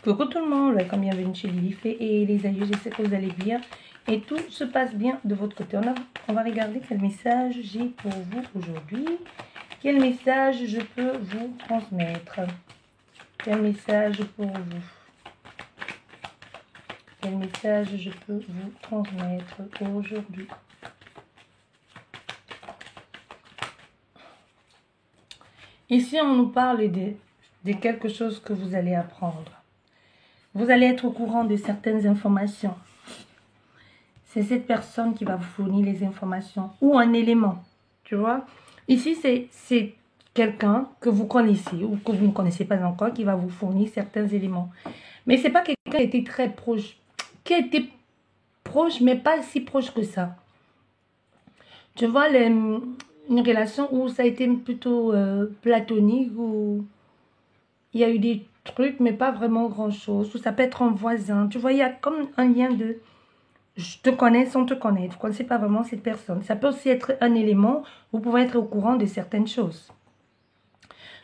Coucou tout le monde, welcome, bienvenue chez Lily Fée et les aïeux, j'espère que vous allez bien et tout se passe bien de votre côté. On va regarder quel message j'ai pour vous aujourd'hui. Quel message je peux vous transmettre? Quel message pour vous? Quel message je peux vous transmettre aujourd'hui? Ici, on nous parle de quelque chose que vous allez apprendre. Vous allez être au courant de certaines informations. C'est cette personne qui va vous fournir les informations ou un élément, tu vois. Ici, c'est quelqu'un que vous connaissez ou que vous ne connaissez pas encore qui va vous fournir certains éléments. Mais ce n'est pas quelqu'un qui a été très proche, qui a été proche, mais pas si proche que ça. Tu vois, une relation où ça a été plutôt platonique, où il y a eu des trucs, mais pas vraiment grand-chose. Ou ça peut être un voisin. Tu vois, il y a comme un lien de... Je te connais sans te connaître. Vous ne connaissez pas vraiment cette personne. Ça peut aussi être un élément. Vous pouvez être au courant de certaines choses.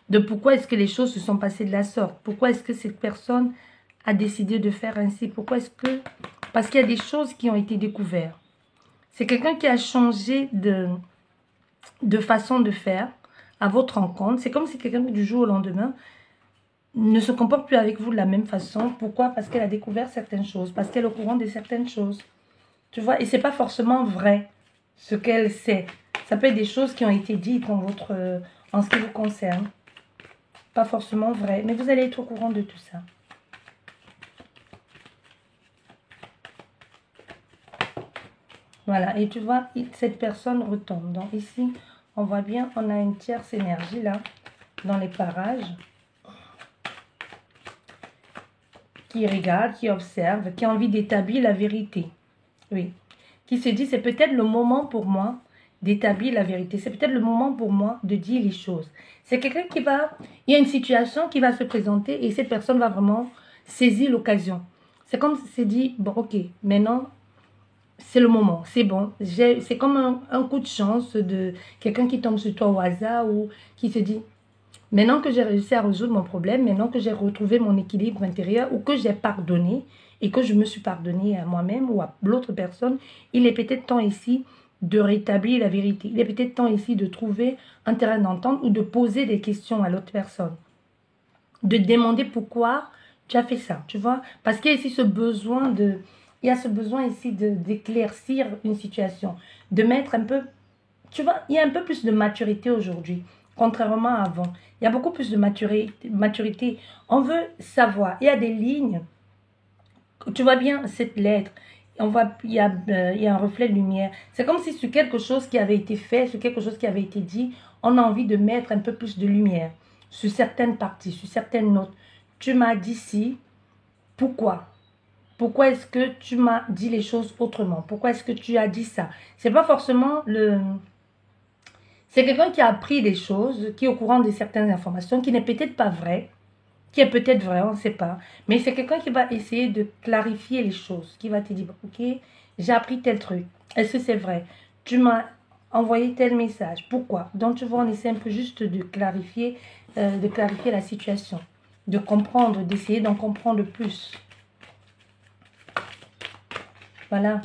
De pourquoi est-ce que les choses se sont passées de la sorte. Pourquoi est-ce que cette personne a décidé de faire ainsi. Pourquoi est-ce que... Parce qu'il y a des choses qui ont été découvertes. C'est quelqu'un qui a changé de façon de faire à votre rencontre. C'est comme si quelqu'un du jour au lendemain ne se comporte plus avec vous de la même façon. Pourquoi? Parce qu'elle a découvert certaines choses. Parce qu'elle est au courant de certaines choses. Tu vois, et c'est pas forcément vrai ce qu'elle sait. Ça peut être des choses qui ont été dites en ce qui vous concerne. Pas forcément vrai, mais vous allez être au courant de tout ça. Voilà, et tu vois, cette personne retombe. Donc ici, on voit bien, on a une tierce énergie là, dans les parages. Qui regarde, qui observe, qui a envie d'établir la vérité. Oui. Qui se dit, c'est peut-être le moment pour moi d'établir la vérité. C'est peut-être le moment pour moi de dire les choses. C'est quelqu'un qui va... Il y a une situation qui va se présenter et cette personne va vraiment saisir l'occasion. C'est comme si c'est dit, bon, ok, maintenant, c'est le moment, c'est bon. C'est comme un coup de chance de quelqu'un qui tombe sur toi au hasard ou qui se dit... Maintenant que j'ai réussi à résoudre mon problème, maintenant que j'ai retrouvé mon équilibre intérieur ou que j'ai pardonné et que je me suis pardonné à moi-même ou à l'autre personne, il est peut-être temps ici de rétablir la vérité. Il est peut-être temps ici de trouver un terrain d'entente ou de poser des questions à l'autre personne. De demander pourquoi tu as fait ça, tu vois. Parce qu'il y a ici ce besoin ici d'éclaircir une situation, de mettre un peu, tu vois, il y a un peu plus de maturité aujourd'hui. Contrairement à avant, il y a beaucoup plus de maturité. On veut savoir. Il y a des lignes. Tu vois bien cette lettre. Il y a un reflet de lumière. C'est comme si sur quelque chose qui avait été fait, sur quelque chose qui avait été dit, on a envie de mettre un peu plus de lumière sur certaines parties, sur certaines notes. Tu m'as dit si. Pourquoi? Pourquoi est-ce que tu m'as dit les choses autrement? Pourquoi est-ce que tu as dit ça? C'est pas forcément le... C'est quelqu'un qui a appris des choses, qui est au courant de certaines informations, qui n'est peut-être pas vrai, qui est peut-être vrai, on ne sait pas. Mais c'est quelqu'un qui va essayer de clarifier les choses, qui va te dire, ok, j'ai appris tel truc. Est-ce que c'est vrai? Tu m'as envoyé tel message. Pourquoi? Donc tu vois, on essaie un peu juste de clarifier la situation, de comprendre, d'essayer d'en comprendre plus. Voilà.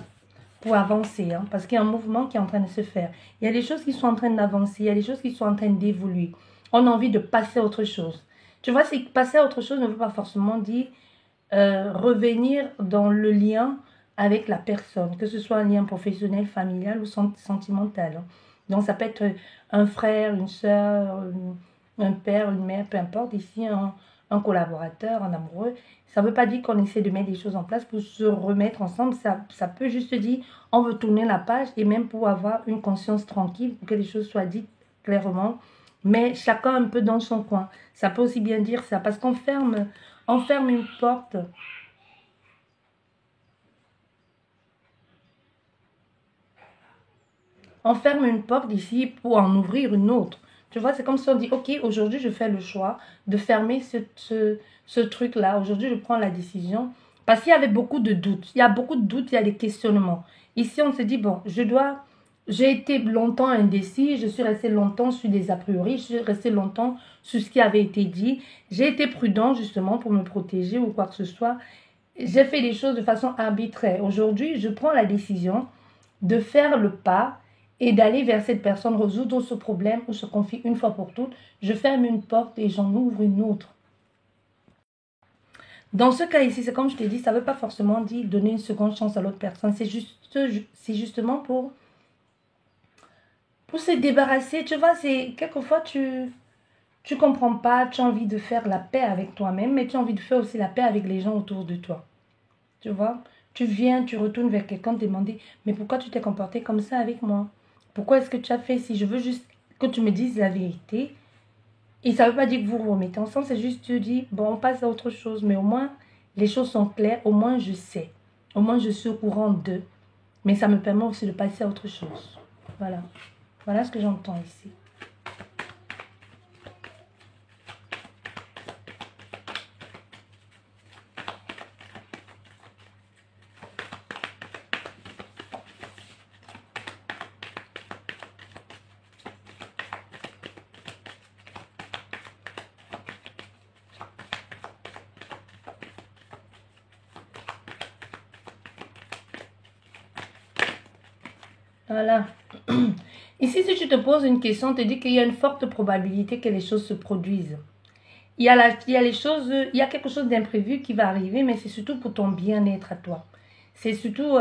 Pour avancer, hein, parce qu'il y a un mouvement qui est en train de se faire. Il y a des choses qui sont en train d'avancer, il y a des choses qui sont en train d'évoluer. On a envie de passer à autre chose. Tu vois, c'est passer à autre chose ne veut pas forcément dire revenir dans le lien avec la personne, que ce soit un lien professionnel, familial ou sentimental. Hein. Donc, ça peut être un frère, une soeur, un père, une mère, peu importe. Ici, un collaborateur, un amoureux. Ça ne veut pas dire qu'on essaie de mettre des choses en place pour se remettre ensemble. Ça peut juste dire, on veut tourner la page et même pour avoir une conscience tranquille, pour que les choses soient dites clairement. Mais chacun un peu dans son coin. Ça peut aussi bien dire ça. Parce qu'on ferme une porte. On ferme une porte ici pour en ouvrir une autre. Tu vois, c'est comme si on dit, ok, aujourd'hui je fais le choix de fermer ce truc-là. Aujourd'hui je prends la décision. Parce qu'il y avait beaucoup de doutes. Il y a beaucoup de doutes, il y a des questionnements. Ici on se dit, bon, je dois J'ai été longtemps indécis, je suis restée longtemps sur des a priori, je suis restée longtemps sur ce qui avait été dit. J'ai été prudent justement pour me protéger ou quoi que ce soit. J'ai fait des choses de façon arbitraire. Aujourd'hui, je prends la décision de faire le pas et d'aller vers cette personne, résoudre ce problème ou se confier une fois pour toutes. Je ferme une porte et j'en ouvre une autre. Dans ce cas ici, c'est comme je t'ai dit, ça ne veut pas forcément dire donner une seconde chance à l'autre personne. C'est justement pour se débarrasser. Tu vois, c'est quelquefois tu comprends pas, tu as envie de faire la paix avec toi-même, mais tu as envie de faire aussi la paix avec les gens autour de toi. Tu vois, tu viens, tu retournes vers quelqu'un te demander, mais pourquoi tu t'es comporté comme ça avec moi? Pourquoi est-ce que tu as fait? Si je veux juste que tu me dises la vérité, et ça ne veut pas dire que vous vous remettez ensemble, c'est juste te dire, bon, on passe à autre chose, mais au moins, les choses sont claires, au moins je sais, au moins je suis au courant d'eux, mais ça me permet aussi de passer à autre chose. Voilà, voilà ce que j'entends ici. Voilà. Ici, si tu te poses une question, on te dit qu'il y a une forte probabilité que les choses se produisent. Il y a quelque chose d'imprévu qui va arriver, mais c'est surtout pour ton bien-être à toi. C'est surtout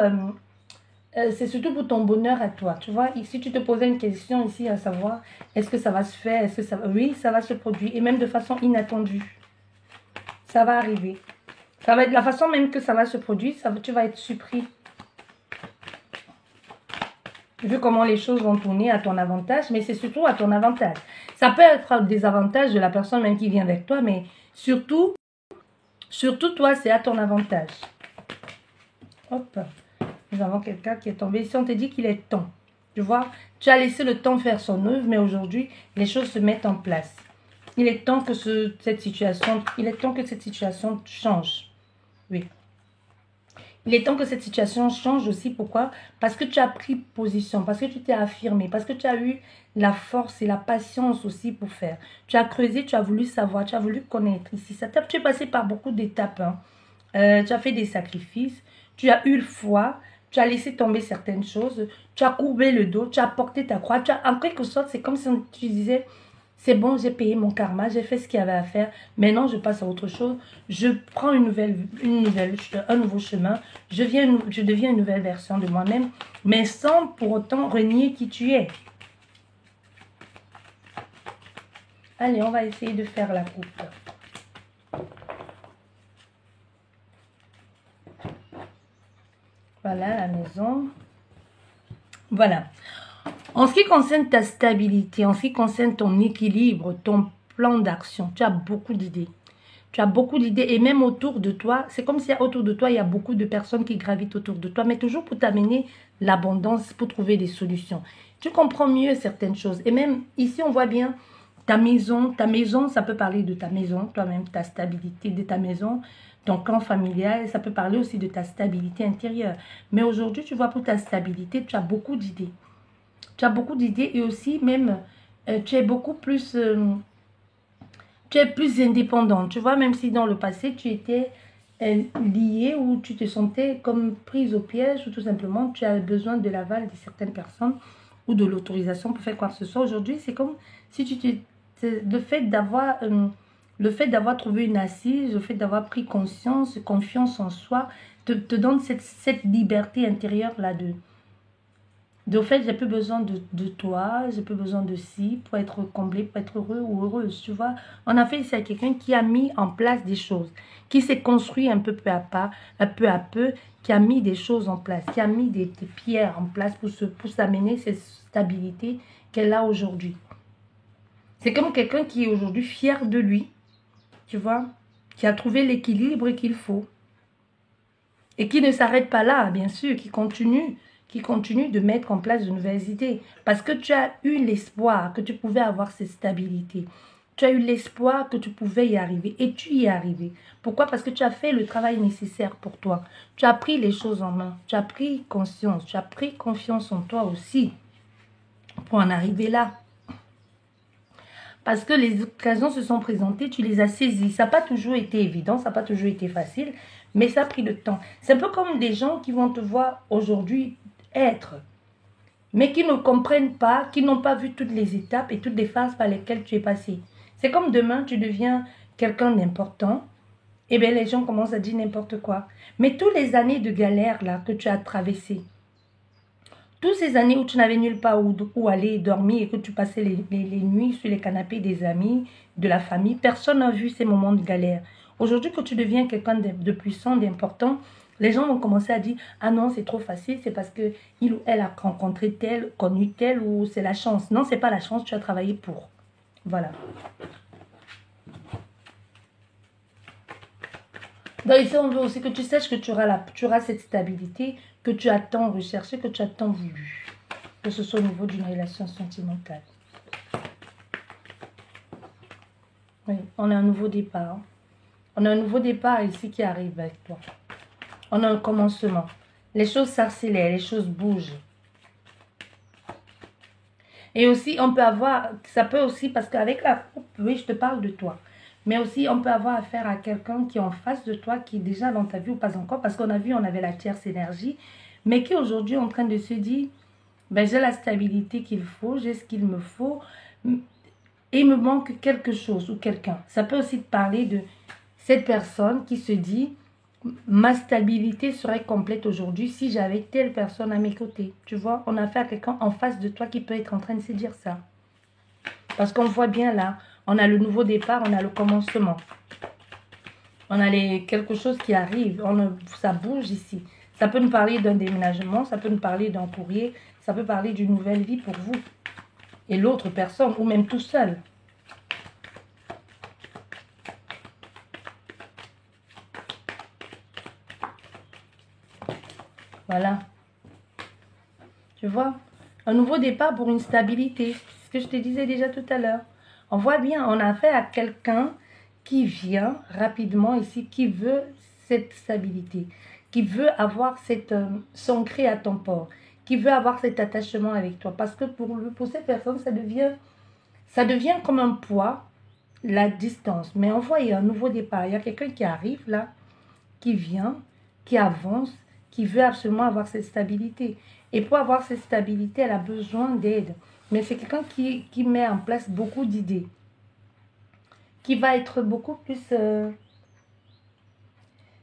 pour ton bonheur à toi. Tu vois, si tu te posais une question ici à savoir, est-ce que ça va se faire, est-ce que ça va... Oui, ça va se produire, et même de façon inattendue. Ça va arriver. Ça va être la façon même que ça va se produire, tu vas être surpris. Vu comment les choses vont tourner à ton avantage, mais c'est surtout à ton avantage. Ça peut être des avantages de la personne même qui vient avec toi, mais surtout toi, c'est à ton avantage. Hop, nous avons quelqu'un qui est tombé. Ici, on te dit qu'il est temps. Tu vois, tu as laissé le temps faire son œuvre, mais aujourd'hui, les choses se mettent en place. Il est temps que cette situation change. Oui. Il est temps que cette situation change aussi. Pourquoi? Parce que tu as pris position, parce que tu t'es affirmé, parce que tu as eu la force et la patience aussi pour faire. Tu as creusé, tu as voulu savoir, tu as voulu connaître ici. Tu es passé par beaucoup d'étapes. Hein. Tu as fait des sacrifices, tu as eu le foi, tu as laissé tomber certaines choses, tu as courbé le dos, tu as porté ta croix. En quelque sorte, c'est comme si tu disais... C'est bon, j'ai payé mon karma, j'ai fait ce qu'il y avait à faire. Maintenant, je passe à autre chose. Je prends un nouveau chemin. Je deviens une nouvelle version de moi-même, mais sans pour autant renier qui tu es. Allez, on va essayer de faire la coupe. Voilà la maison. Voilà. En ce qui concerne ta stabilité, en ce qui concerne ton équilibre, ton plan d'action, tu as beaucoup d'idées. Tu as beaucoup d'idées et même autour de toi, c'est comme si autour de toi, il y a beaucoup de personnes qui gravitent autour de toi, mais toujours pour t'amener l'abondance, pour trouver des solutions. Tu comprends mieux certaines choses. Et même ici, on voit bien ta maison, ça peut parler de ta maison, toi-même, ta stabilité de ta maison, ton clan familial, ça peut parler aussi de ta stabilité intérieure. Mais aujourd'hui, tu vois, pour ta stabilité, tu as beaucoup d'idées. Tu as beaucoup d'idées et aussi même, tu es beaucoup plus... tu es plus indépendante. Tu vois, même si dans le passé, tu étais liée ou tu te sentais comme prise au piège ou tout simplement, tu as besoin de l'aval de certaines personnes ou de l'autorisation pour faire quoi que ce soit. Aujourd'hui, c'est comme si le fait d'avoir trouvé une assise, le fait d'avoir pris conscience, confiance en soi, te donne cette liberté intérieure-là de fait, j'ai plus besoin de toi, j'ai plus besoin de ci pour être comblé, pour être heureux ou heureuse, tu vois. On a fait ici à quelqu'un qui a mis en place des choses, qui s'est construit un peu à peu, qui a mis des choses en place, qui a mis des pierres en place pour s'amener cette stabilité qu'elle a aujourd'hui. C'est comme quelqu'un qui est aujourd'hui fier de lui, tu vois, qui a trouvé l'équilibre qu'il faut. Et qui ne s'arrête pas là, bien sûr, qui continue de mettre en place de nouvelles idées. Parce que tu as eu l'espoir que tu pouvais avoir cette stabilité. Tu as eu l'espoir que tu pouvais y arriver. Et tu y es arrivé. Pourquoi? Parce que tu as fait le travail nécessaire pour toi. Tu as pris les choses en main. Tu as pris conscience. Tu as pris confiance en toi aussi. pour en arriver là. Parce que les occasions se sont présentées, tu les as saisies. Ça n'a pas toujours été évident, ça n'a pas toujours été facile, mais ça a pris le temps. C'est un peu comme des gens qui vont te voir aujourd'hui être, mais qui ne comprennent pas, qui n'ont pas vu toutes les étapes et toutes les phases par lesquelles tu es passé. C'est comme demain, tu deviens quelqu'un d'important, et bien les gens commencent à dire n'importe quoi. Mais toutes les années de galère là que tu as traversées, toutes ces années où tu n'avais nulle part où aller dormir et que tu passais les nuits sur les canapés des amis, de la famille, personne n'a vu ces moments de galère. Aujourd'hui, que tu deviens quelqu'un de puissant, d'important, les gens vont commencer à dire « Ah non, c'est trop facile, c'est parce que il ou elle a rencontré tel, connu tel, ou c'est la chance. » Non, c'est pas la chance, tu as travaillé pour. Voilà. Donc ici, on veut aussi que tu saches que tu auras cette stabilité que tu as tant recherché, que tu as tant voulu. Que ce soit au niveau d'une relation sentimentale. Oui, on a un nouveau départ. On a un nouveau départ ici qui arrive avec toi. On a un commencement. Les choses s'accélèrent, les choses bougent. Et aussi, on peut avoir, ça peut aussi, parce qu'avec la coupe, oui, je te parle de toi. Mais aussi, on peut avoir affaire à quelqu'un qui est en face de toi, qui est déjà dans ta vie ou pas encore, parce qu'on a vu, on avait la tierce énergie, mais qui aujourd'hui est en train de se dire, ben, j'ai la stabilité qu'il faut, j'ai ce qu'il me faut, et il me manque quelque chose ou quelqu'un. Ça peut aussi te parler de cette personne qui se dit, ma stabilité serait complète aujourd'hui si j'avais telle personne à mes côtés. Tu vois, on a affaire à quelqu'un en face de toi qui peut être en train de se dire ça. Parce qu'on voit bien là, on a le nouveau départ, on a le commencement. On a quelque chose qui arrive, ça bouge ici. Ça peut nous parler d'un déménagement, ça peut nous parler d'un courrier, ça peut parler d'une nouvelle vie pour vous. Et l'autre personne, ou même tout seul. Voilà. Tu vois, un nouveau départ pour une stabilité. C'est ce que je te disais déjà tout à l'heure. On voit bien, on a affaire à quelqu'un qui vient rapidement ici, qui veut cette stabilité, qui veut avoir s'ancrer à ton port, qui veut avoir cet attachement avec toi. Parce que pour cette personne, ça devient comme un poids, la distance. Mais on voit, il y a un nouveau départ. Il y a quelqu'un qui arrive là, qui vient, qui avance, qui veut absolument avoir cette stabilité. Et pour avoir cette stabilité, elle a besoin d'aide. Mais c'est quelqu'un qui met en place beaucoup d'idées. Qui va être beaucoup plus...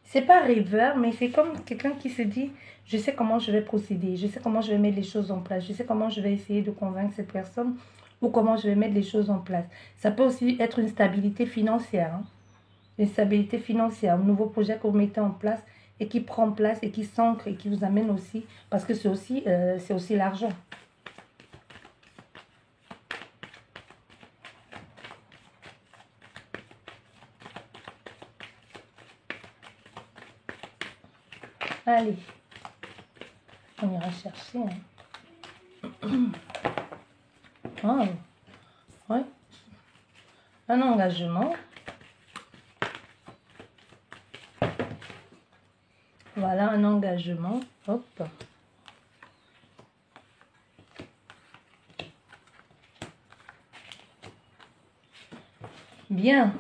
c'est pas rêveur, mais c'est comme quelqu'un qui se dit, je sais comment je vais procéder, je sais comment je vais mettre les choses en place, je sais comment je vais essayer de convaincre cette personne ou comment je vais mettre les choses en place. Ça peut aussi être une stabilité financière. Hein. Une stabilité financière, un nouveau projet que vous mettez en place et qui prend place et qui s'ancre et qui vous amène aussi, parce que c'est aussi l'argent. Allez, on ira chercher. Hein. Oh, ouais. Un engagement. Voilà, un engagement. Hop. Bien.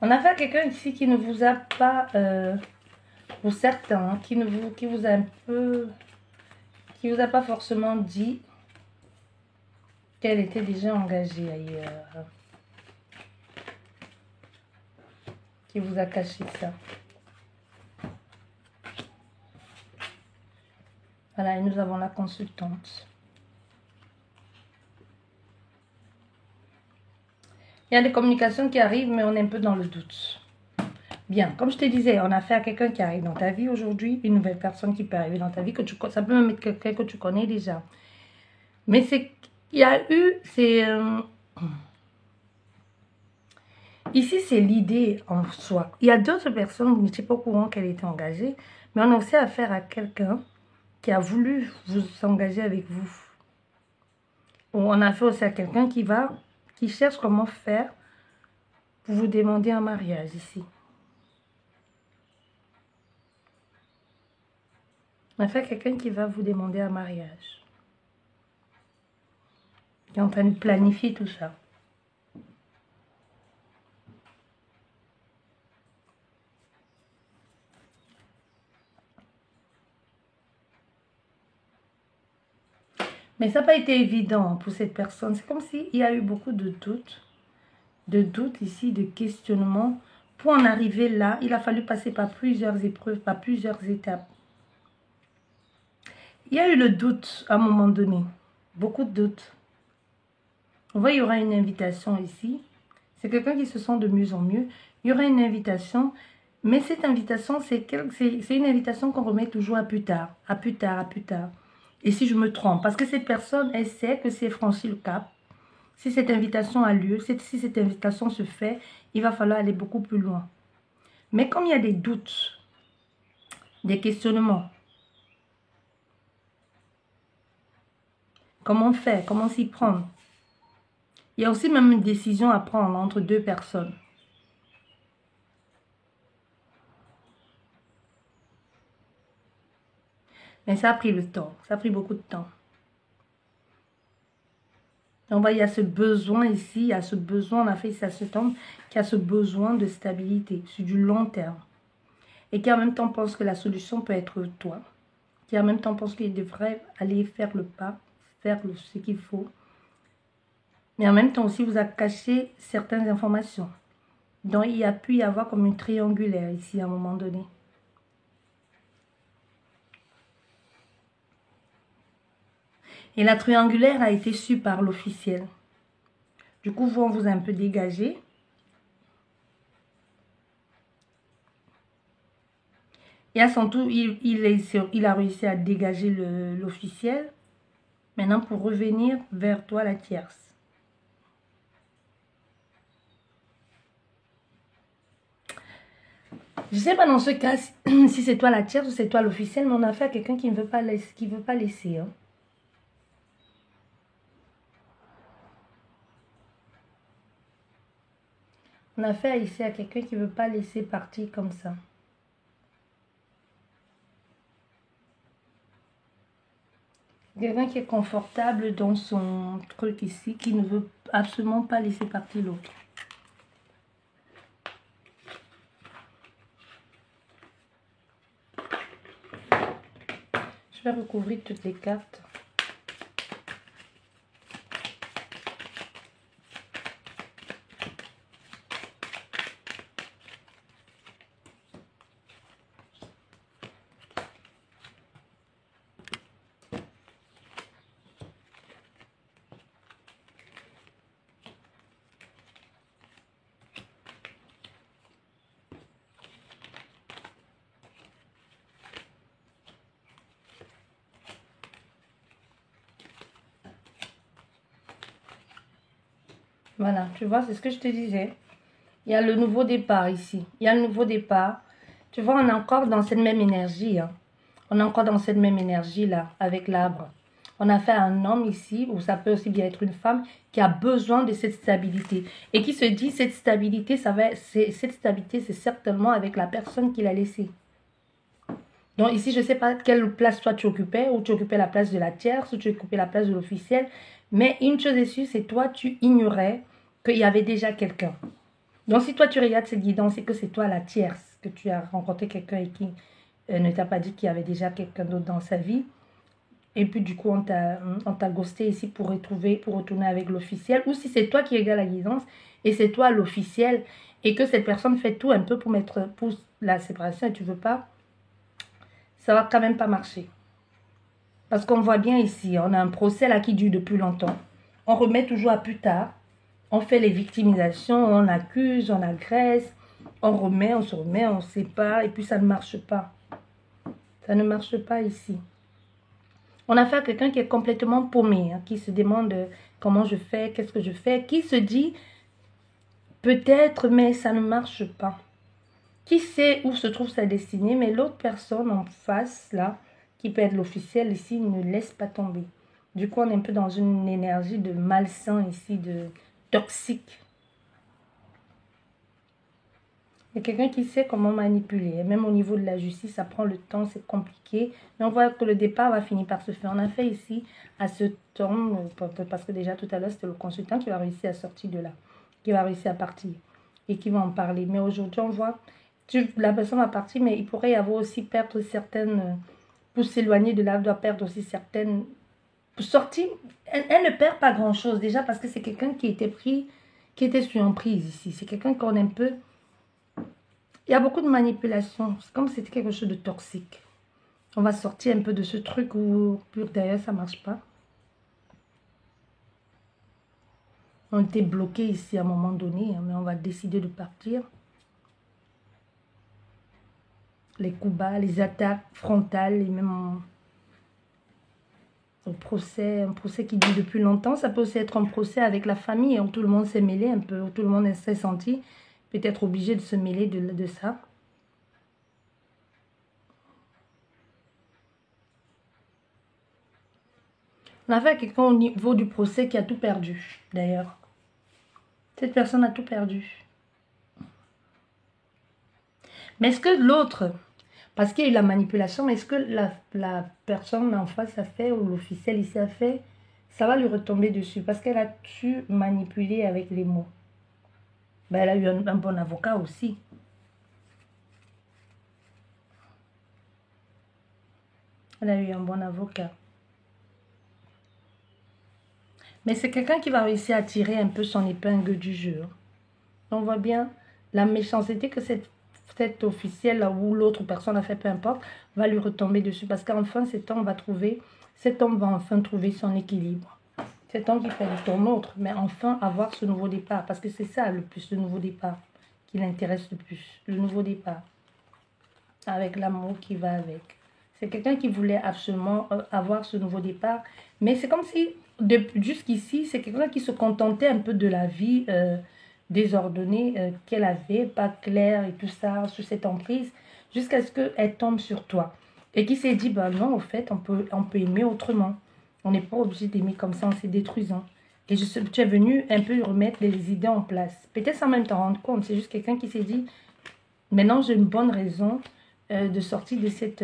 On a affaire à quelqu'un ici qui ne vous a pas, pour certains, qui vous a un peu, qui vous a pas forcément dit qu'elle était déjà engagée ailleurs. Qui vous a caché ça. Voilà, et nous avons la consultante. Il y a des communications qui arrivent, mais on est un peu dans le doute. Bien, comme je te disais, on a affaire à quelqu'un qui arrive dans ta vie aujourd'hui, une nouvelle personne qui peut arriver dans ta vie, ça peut même être quelqu'un que tu connais déjà. Mais il y a eu, ici c'est l'idée en soi. Il y a d'autres personnes, vous n'étiez pas au courant qu'elle était engagée, mais on a aussi affaire à quelqu'un qui a voulu vous s'engager avec vous. Ou on a fait aussi à quelqu'un qui cherche comment faire pour vous demander un mariage ici. On a fait quelqu'un qui va vous demander un mariage. Qui est en train de planifier tout ça. Mais ça n'a pas été évident pour cette personne. C'est comme s'il y a eu beaucoup de doutes ici, de questionnements. Pour en arriver là, il a fallu passer par plusieurs épreuves, par plusieurs étapes. Il y a eu le doute à un moment donné. Beaucoup de doutes. On voit, il y aura une invitation ici. C'est quelqu'un qui se sent de mieux en mieux. Il y aura une invitation. Mais cette invitation, c'est une invitation qu'on remet toujours à plus tard. À plus tard, à plus tard. Et si je me trompe, parce que cette personne, elle sait que si elle franchit le cap, si cette invitation a lieu, si cette invitation se fait, il va falloir aller beaucoup plus loin. Mais comme il y a des doutes, des questionnements, comment faire, comment s'y prendre? Il y a aussi même une décision à prendre entre deux personnes. Mais ça a pris le temps, ça a pris beaucoup de temps. Donc, il y a ce besoin ici, il y a ce besoin, on a fait ça ce temps, qui a ce besoin de stabilité sur du long terme. Et qui en même temps pense que la solution peut être toi. Qui en même temps pense qu'il devrait aller faire le pas, faire ce qu'il faut. Mais en même temps aussi, vous a caché certaines informations. Donc, il y a pu y avoir comme une triangulaire ici à un moment donné. Et la triangulaire a été su par l'officiel. Du coup, on vous a un peu dégagé. Et à son tour, il a réussi à dégager l'officiel. Maintenant, pour revenir vers toi, la tierce. Je ne sais pas dans ce cas si c'est toi la tierce ou c'est toi l'officiel, mais on a fait à quelqu'un qui ne veut pas laisser. Hein. On a fait ici à quelqu'un qui ne veut pas laisser partir comme ça. Quelqu'un qui est confortable dans son truc ici, qui ne veut absolument pas laisser partir l'autre. Je vais recouvrir toutes les cartes. Voilà, tu vois, c'est ce que je te disais. Il y a le nouveau départ ici. Il y a le nouveau départ. Tu vois, on est encore dans cette même énergie. Hein. On est encore dans cette même énergie-là, avec l'arbre. On a fait un homme ici, ou ça peut aussi bien être une femme, qui a besoin de cette stabilité. Et qui se dit, cette stabilité, c'est certainement avec la personne qui l'a laissée. Donc ici, je ne sais pas quelle place toi tu occupais, ou tu occupais la place de la tierce, ou tu occupais la place de l'officiel. Mais une chose est sûre, c'est toi, tu ignorais qu'il y avait déjà quelqu'un. Donc si toi tu regardes cette guidance, c'est que c'est toi la tierce, que tu as rencontré quelqu'un et qui ne t'a pas dit qu'il y avait déjà quelqu'un d'autre dans sa vie. Et puis du coup, on t'a ghosté ici pour retourner avec l'officiel. Ou si c'est toi qui regardes la guidance et c'est toi l'officiel et que cette personne fait tout un peu pour la séparation et tu veux pas, ça va quand même pas marcher. Parce qu'on voit bien ici, on a un procès là qui dure depuis longtemps. On remet toujours à plus tard. On fait les victimisations, on accuse, on agresse, on remet, on se remet, on sépare et puis ça ne marche pas. Ça ne marche pas ici. On a affaire à quelqu'un qui est complètement paumé, hein, qui se demande comment je fais, qu'est-ce que je fais, qui se dit peut-être, mais ça ne marche pas. Qui sait où se trouve sa destinée, mais l'autre personne en face, là, qui peut être l'officiel ici, ne laisse pas tomber. Du coup, on est un peu dans une énergie de malsain ici, de toxique. Il y a quelqu'un qui sait comment manipuler. Et même au niveau de la justice, ça prend le temps, c'est compliqué. Mais on voit que le départ va finir par se faire. On a fait ici, à ce temps, parce que déjà tout à l'heure, c'était le consultant qui va réussir à sortir de là, qui va réussir à partir et qui va en parler. Mais aujourd'hui, on voit, la personne va partir, mais il pourrait y avoir aussi perdre certaines, pour s'éloigner de là, doit perdre aussi certaines, pour sortir, elle ne perd pas grand-chose déjà parce que c'est quelqu'un qui était pris, qui était sur emprise ici. C'est quelqu'un qu'on est un peu... Il y a beaucoup de manipulation. C'est comme si c'était quelque chose de toxique. On va sortir un peu de ce truc où, d'ailleurs, ça ne marche pas. On était bloqué ici à un moment donné, mais on va décider de partir. Les coups bas, les attaques frontales, et même un procès qui dure depuis longtemps. Ça peut aussi être un procès avec la famille, où tout le monde s'est mêlé un peu, où tout le monde s'est senti peut-être obligé de se mêler de ça. On a fait quelqu'un au niveau du procès qui a tout perdu, d'ailleurs. Cette personne a tout perdu. Mais est-ce que l'autre, parce qu'il y a eu la manipulation, mais est-ce que la personne en face a fait, ou l'officiel ici a fait, ça va lui retomber dessus, parce qu'elle a su manipuler avec les mots. Ben, elle a eu un bon avocat aussi. Elle a eu un bon avocat. Mais c'est quelqu'un qui va réussir à tirer un peu son épingle du jeu. On voit bien la méchanceté que cette officielle ou l'autre personne a fait, peu importe, va lui retomber dessus. Parce qu'enfin, cet homme va enfin trouver son équilibre. Cet homme qui fait du tourne autre, mais enfin avoir ce nouveau départ. Parce que c'est ça le plus, le nouveau départ, qui l'intéresse le plus. Le nouveau départ. Avec l'amour qui va avec. C'est quelqu'un qui voulait absolument avoir ce nouveau départ. Mais c'est comme si, jusqu'ici, c'est quelqu'un qui se contentait un peu de la vie désordonnée qu'elle avait, pas claire et tout ça, sous cette emprise, jusqu'à ce qu'elle tombe sur toi. Et qui s'est dit, bah non, au fait, on peut aimer autrement. On n'est pas obligé d'aimer comme ça en se détruisant. Et tu es venu un peu remettre les idées en place. Peut-être sans même t'en rendre compte. C'est juste quelqu'un qui s'est dit, maintenant j'ai une bonne raison de sortir de cette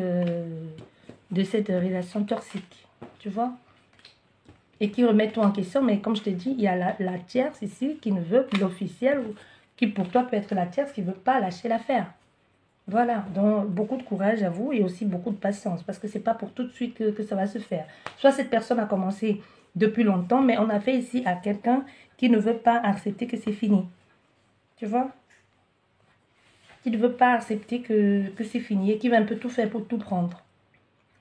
relation toxique. Tu vois? Et qui remet tout en question. Mais comme je te dis, il y a la tierce ici qui ne veut, l'officiel, qui pour toi peut être la tierce, qui ne veut pas lâcher l'affaire. Voilà, donc beaucoup de courage à vous et aussi beaucoup de patience, parce que c'est pas pour tout de suite que ça va se faire. Soit cette personne a commencé depuis longtemps, mais on a fait ici à quelqu'un qui ne veut pas accepter que c'est fini. Tu vois? Qui ne veut pas accepter que c'est fini et qui va un peu tout faire pour tout prendre.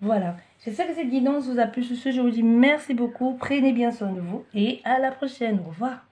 Voilà. J'espère que cette guidance vous a plu. Sur ce, je vous dis merci beaucoup. Prenez bien soin de vous et à la prochaine. Au revoir.